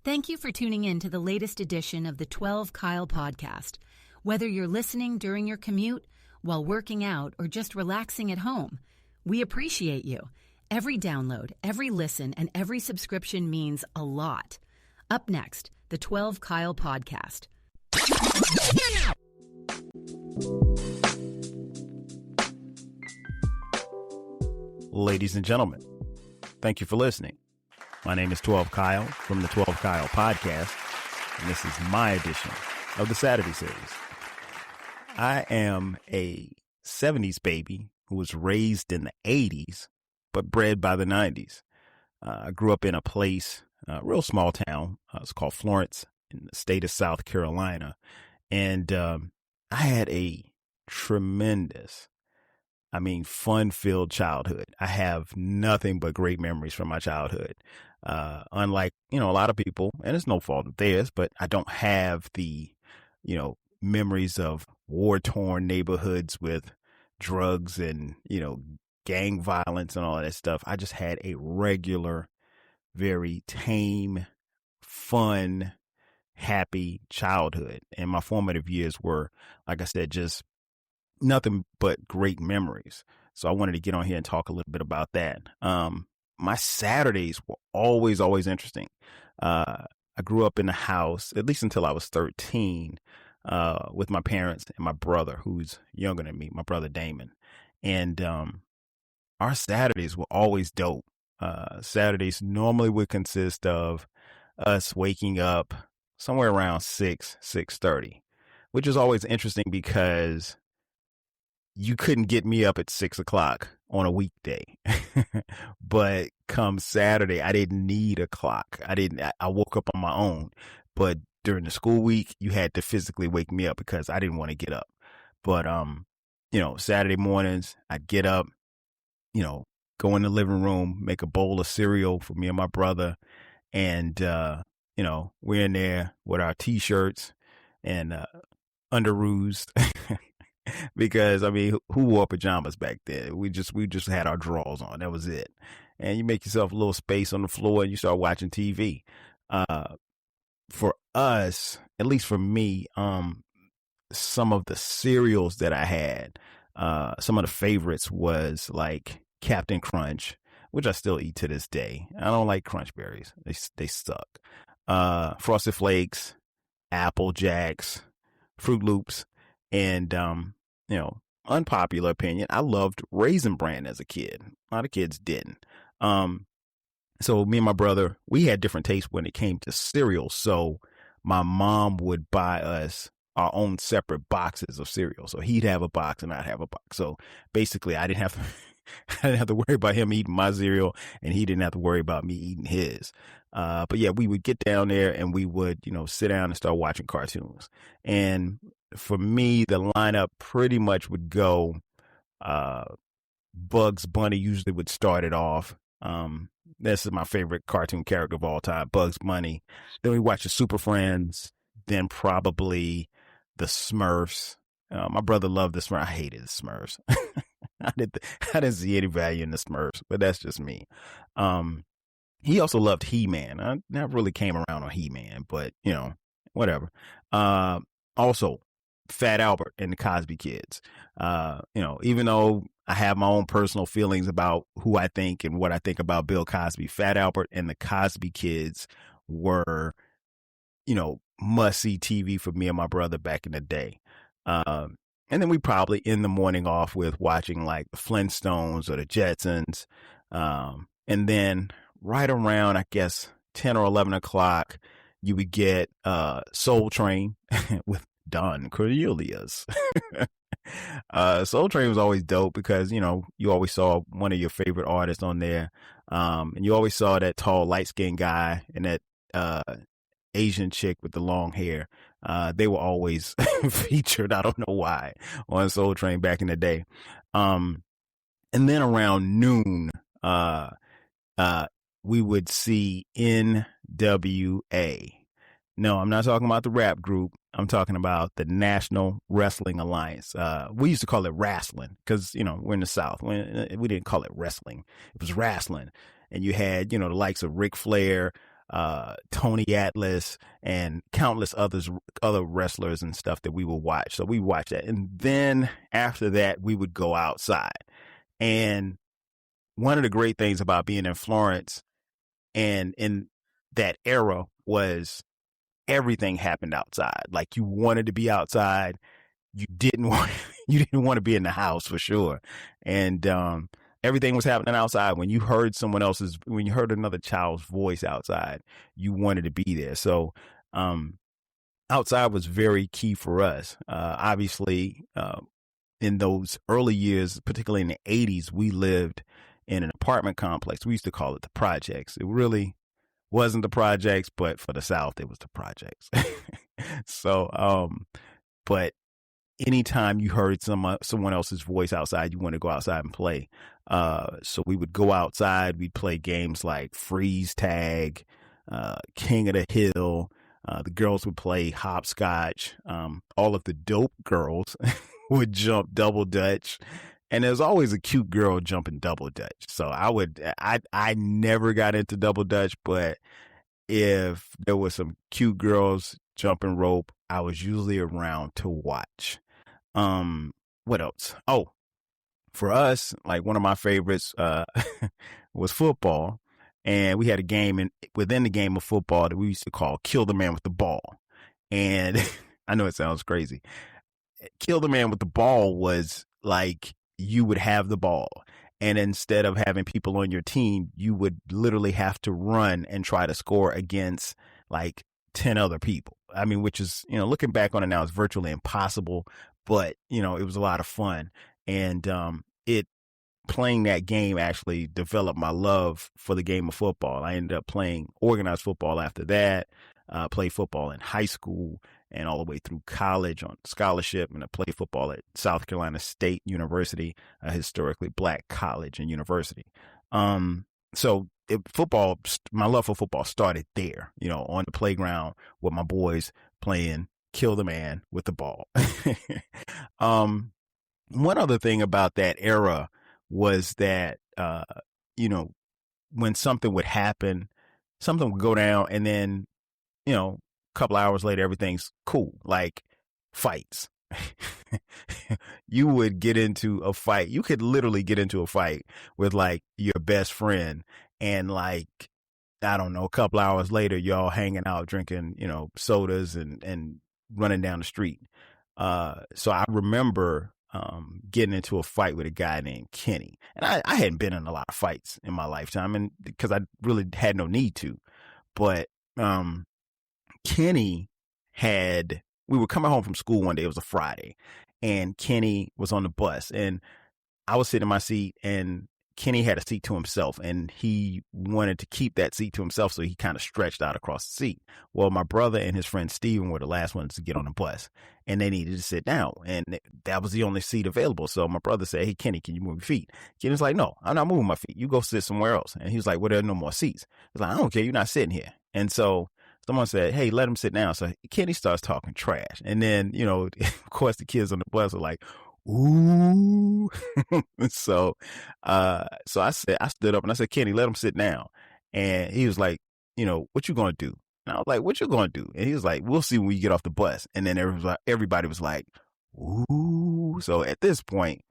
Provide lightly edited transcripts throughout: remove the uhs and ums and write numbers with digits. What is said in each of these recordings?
Thank you for tuning in to the latest edition of the 12 Kyle podcast. Whether you're listening during your commute, while working out, or just relaxing at home, we appreciate you. Every download, every listen, and every subscription means a lot. Up next, the 12 Kyle podcast. Ladies and gentlemen, thank you for listening. My name is 12 Kyle from the 12 Kyle podcast, and this is my edition of the Saturday Series. I am a 70s baby who was raised in the 80s, but bred by the 90s. I grew up in a place, a real small town. It's called Florence in the state of South Carolina. And I had a tremendous, fun-filled childhood. I have nothing but great memories from my childhood. Unlike, a lot of people, and it's no fault of theirs, but I don't have the, memories of war-torn neighborhoods with drugs and, gang violence and all of that stuff. I just had a regular, very tame, fun, happy childhood. And my formative years were, like I said, just nothing but great memories. So I wanted to get on here and talk a little bit about that. My Saturdays were always interesting. I grew up in a house, at least until I was 13, with my parents and my brother, who's younger than me, my brother Damon. And our Saturdays were always dope. Saturdays normally would consist of us waking up somewhere around 6:30, which is always interesting because you couldn't get me up at 6 o'clock on a weekday. But come Saturday, I didn't need a clock. I woke up on my own. But during the school week, you had to physically wake me up because I didn't want to get up. But, Saturday mornings, I'd get up, go in the living room, make a bowl of cereal for me and my brother. And, we're in there with our T-shirts and underoos. Because who wore pajamas back then? We just had our drawers on. That was it. And you make yourself a little space on the floor and you start watching TV. For us, at least for me, some of the cereals that I had, some of the favorites was like Captain Crunch, which I still eat to this day. I don't like Crunch Berries. They suck. Frosted Flakes, Apple Jacks, Fruit Loops. And, unpopular opinion, I loved Raisin Bran as a kid. A lot of kids didn't. So me and my brother, we had different tastes when it came to cereal. So my mom would buy us our own separate boxes of cereal. So he'd have a box and I'd have a box. So basically I didn't have to worry about him eating my cereal and he didn't have to worry about me eating his. But yeah, we would get down there and we would, sit down and start watching cartoons. And for me, the lineup pretty much would go, Bugs Bunny usually would start it off. This is my favorite cartoon character of all time, Bugs Bunny. Then we watch the Super Friends, then probably the Smurfs. My brother loved the Smurfs. I hated the Smurfs. I didn't see any value in the Smurfs, but that's just me. He also loved He-Man. I never really came around on He-Man, but whatever. Also, Fat Albert and the Cosby Kids. Even though I have my own personal feelings about who I think and what I think about Bill Cosby, Fat Albert and the Cosby Kids were, must-see TV for me and my brother back in the day. And then we probably end the morning off with watching like the Flintstones or the Jetsons. And then right around, I guess, 10 or 11 o'clock, you would get Soul Train with Don Cornelius. Soul Train was always dope because, you always saw one of your favorite artists on there. And you always saw that tall, light-skinned guy and that Asian chick with the long hair. They were always featured, I don't know why, on Soul Train back in the day. And then around noon, we would see NWA. No, I'm not talking about the rap group. I'm talking about the National Wrestling Alliance. We used to call it wrestling because, we're in the South. We didn't call it wrestling. It was wrestling. And you had, the likes of Ric Flair, Tony Atlas, and countless other wrestlers and stuff that we would watch. So we watched that. And then after that, we would go outside. And one of the great things about being in Florence and in that era was everything happened outside. Like, you wanted to be outside. You didn't want to be in the house for sure. And everything was happening outside. When you heard another child's voice outside, you wanted to be there. So outside was very key for us. Obviously, in those early years, particularly in the 80s, we lived in an apartment complex. We used to call it the projects. It really wasn't the projects, but for the South, it was the projects. So, but anytime you heard someone else's voice outside, you want to go outside and play. So we would go outside. We'd play games like freeze tag, King of the Hill. The girls would play hopscotch. All of the dope girls would jump double dutch. And there's always a cute girl jumping double dutch. So I never got into double dutch, but if there was some cute girls jumping rope, I was usually around to watch. What else? Oh, for us, like, one of my favorites was football. And we had a game within the game of football that we used to call Kill the Man with the Ball. And I know it sounds crazy. Kill the Man with the Ball was like, you would have the ball, and instead of having people on your team, you would literally have to run and try to score against like 10 other people. I mean, which is, looking back on it now, it's virtually impossible, but it was a lot of fun. And playing that game actually developed my love for the game of football. I ended up playing organized football after that. Played football in high school and all the way through college on scholarship. And I played football at South Carolina State University, a historically black college and university. So my love for football started there, on the playground with my boys playing Kill the Man with the Ball. One other thing about that era was that, when something would happen, something would go down, and then, a couple hours later, everything's cool. Like fights. You would get into a fight. You could literally get into a fight with like your best friend, and like, I don't know, a couple hours later, y'all hanging out, drinking, sodas and running down the street. So I remember getting into a fight with a guy named Kenny. And I hadn't been in a lot of fights in my lifetime, and because I really had no need to. But Kenny we were coming home from school one day. It was a Friday, and Kenny was on the bus, and I was sitting in my seat, and Kenny had a seat to himself, and he wanted to keep that seat to himself, so he kind of stretched out across the seat. Well, my brother and his friend Steven were the last ones to get on the bus, and they needed to sit down, and that was the only seat available. So my brother said, "Hey, Kenny, can you move your feet?" Kenny's like, "No, I'm not moving my feet. You go sit somewhere else." And he was like, "Well, there are no more seats." He's like, "I don't care. You're not sitting here." And so someone said, "Hey, let him sit down." So Kenny starts talking trash. And then, of course, the kids on the bus are like, "Ooh." So I stood up and I said, "Kenny, let him sit down." And he was like, "What you going to do?" And I was like, "What you going to do?" And he was like, "We'll see when you get off the bus." And then everybody was like, "Ooh." So at this point,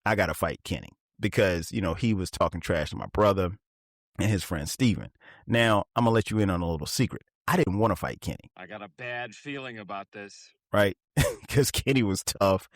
I got to fight Kenny because, he was talking trash to my brother and his friend Steven. Now, I'm going to let you in on a little secret. I didn't want to fight Kenny. I got a bad feeling about this. Right? Because Kenny was tough.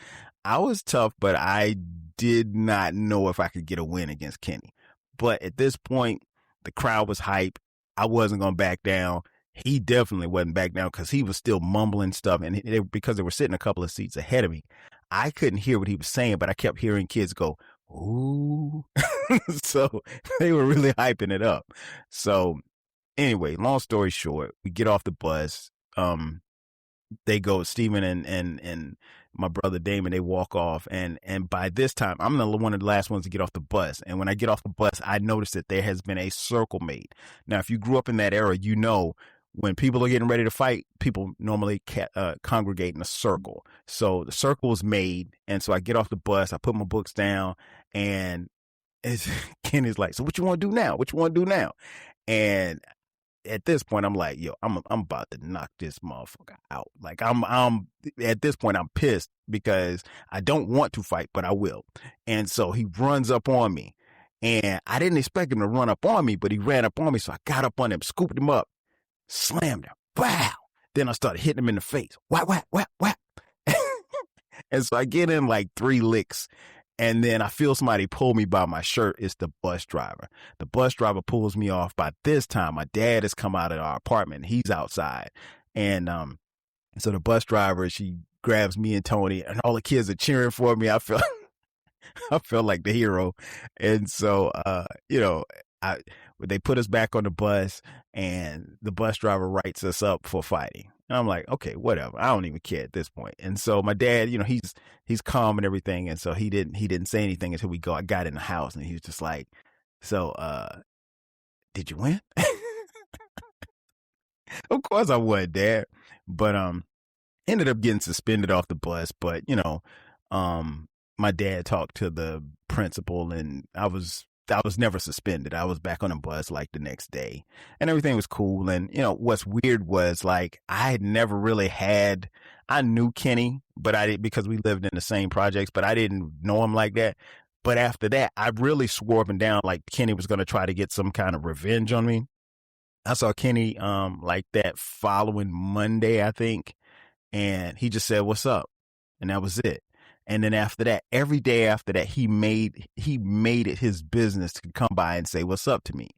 I was tough, but I did not know if I could get a win against Kenny. But at this point, the crowd was hype. I wasn't going to back down. He definitely wasn't back down because he was still mumbling stuff. And because they were sitting a couple of seats ahead of me, I couldn't hear what he was saying, but I kept hearing kids go, "Ooh." So they were really hyping it up. So anyway, long story short, we get off the bus. They go, Steven and my brother Damon, they walk off. And by this time, I'm one of the last ones to get off the bus. And when I get off the bus, I noticed that there has been a circle made. Now, if you grew up in that era, when people are getting ready to fight, people normally congregate in a circle. So the circle is made. And so I get off the bus, I put my books down, and Kenny's like, "So what you want to do now? What you want to do now?" And at this point, I'm like, yo, I'm about to knock this motherfucker out. Like I'm at this point, I'm pissed because I don't want to fight, but I will. And so he runs up on me, and I didn't expect him to run up on me, but he ran up on me. So I got up on him, scooped him up, slammed him. Wow. Then I started hitting him in the face. Whap, whap, whap, whap. And so I get in like 3 licks. And then I feel somebody pull me by my shirt. It's the bus driver. The bus driver pulls me off. By this time, my dad has come out of our apartment. He's outside. And so the bus driver, she grabs me and Tony, and all the kids are cheering for me. I feel like the hero. And so, they put us back on the bus, and the bus driver writes us up for fighting. And I'm like, okay, whatever. I don't even care at this point. And so my dad, he's calm and everything. And so he didn't say anything until I got in the house, and he was just like, so, did you win? Of course I would, Dad. But, ended up getting suspended off the bus. But, my dad talked to the principal, and I was never suspended. I was back on the bus like the next day, and everything was cool. And, what's weird was like, I had never really I knew Kenny, but I didn't, because we lived in the same projects, but I didn't know him like that. But after that, I really swore up and down like Kenny was going to try to get some kind of revenge on me. I saw Kenny, like that following Monday, I think. And he just said, "What's up?" And that was it. And then after that, every day after that, he made it his business to come by and say, "What's up?" to me.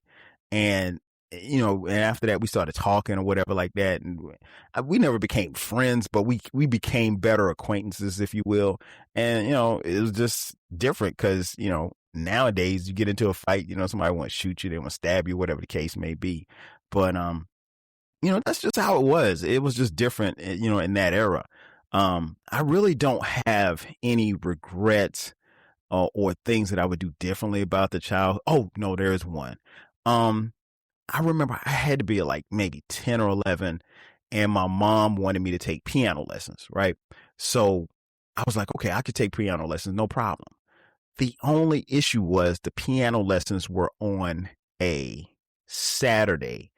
And, and after that, we started talking or whatever like that. And we never became friends, but we became better acquaintances, if you will. And, it was just different because, nowadays you get into a fight, somebody want to shoot you, they want to stab you, whatever the case may be. But, that's just how it was. It was just different, in that era. I really don't have any regrets or things that I would do differently about the child. Oh, no, there is one. I remember I had to be like maybe 10 or 11, and my mom wanted me to take piano lessons, right? So I was like, okay, I could take piano lessons, no problem. The only issue was the piano lessons were on a Saturday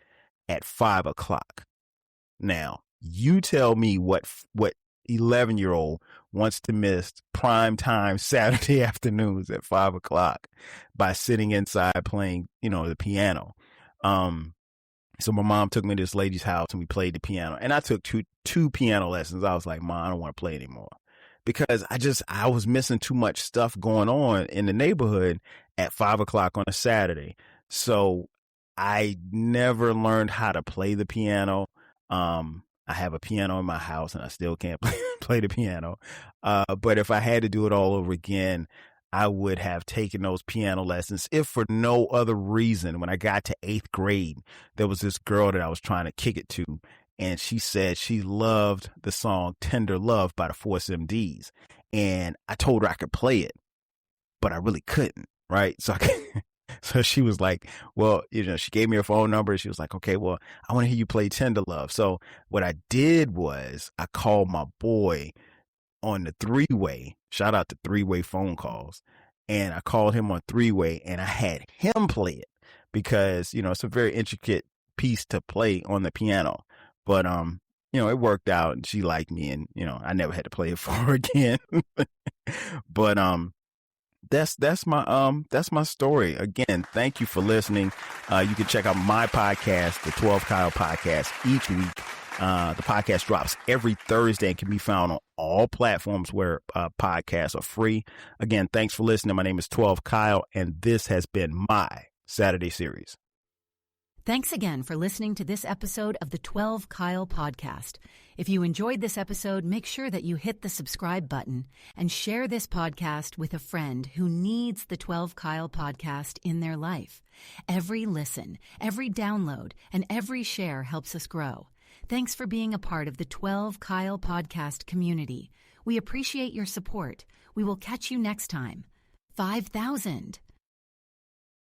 at 5:00. Now, you tell me what 11-year-old wants to miss prime time Saturday afternoons at 5:00 by sitting inside playing, the piano. So my mom took me to this lady's house, and we played the piano, and I took two piano lessons. I was like, Mom, I don't want to play anymore, because I was missing too much stuff going on in the neighborhood at 5:00 on a Saturday. So I never learned how to play the piano. I have a piano in my house, and I still can't play the piano. But if I had to do it all over again, I would have taken those piano lessons, if for no other reason. When I got to 8th grade, there was this girl that I was trying to kick it to, and she said she loved the song Tender Love by the Force MDs. And I told her I could play it, but I really couldn't, right? So she was like, well, she gave me her phone number. She was like, okay, well, I want to hear you play Tender Love. So what I did was I called my boy on the 3-way. Shout out to 3-way phone calls. And I called him on 3-way, and I had him play it because, it's a very intricate piece to play on the piano. But, it worked out, and she liked me, and, I never had to play it for her again. But, that's my story. Again, thank you for listening. You can check out my podcast, the 12 Kyle podcast, each week. The podcast drops every Thursday and can be found on all platforms where podcasts are free. Again, thanks for listening. My name is 12 Kyle, and this has been my Saturday series. Thanks again for listening to this episode of the 12 Kyle podcast. If you enjoyed this episode, make sure that you hit the subscribe button and share this podcast with a friend who needs the 12 Kyle podcast in their life. Every listen, every download, and every share helps us grow. Thanks for being a part of the 12 Kyle podcast community. We appreciate your support. We will catch you next time. 5,000.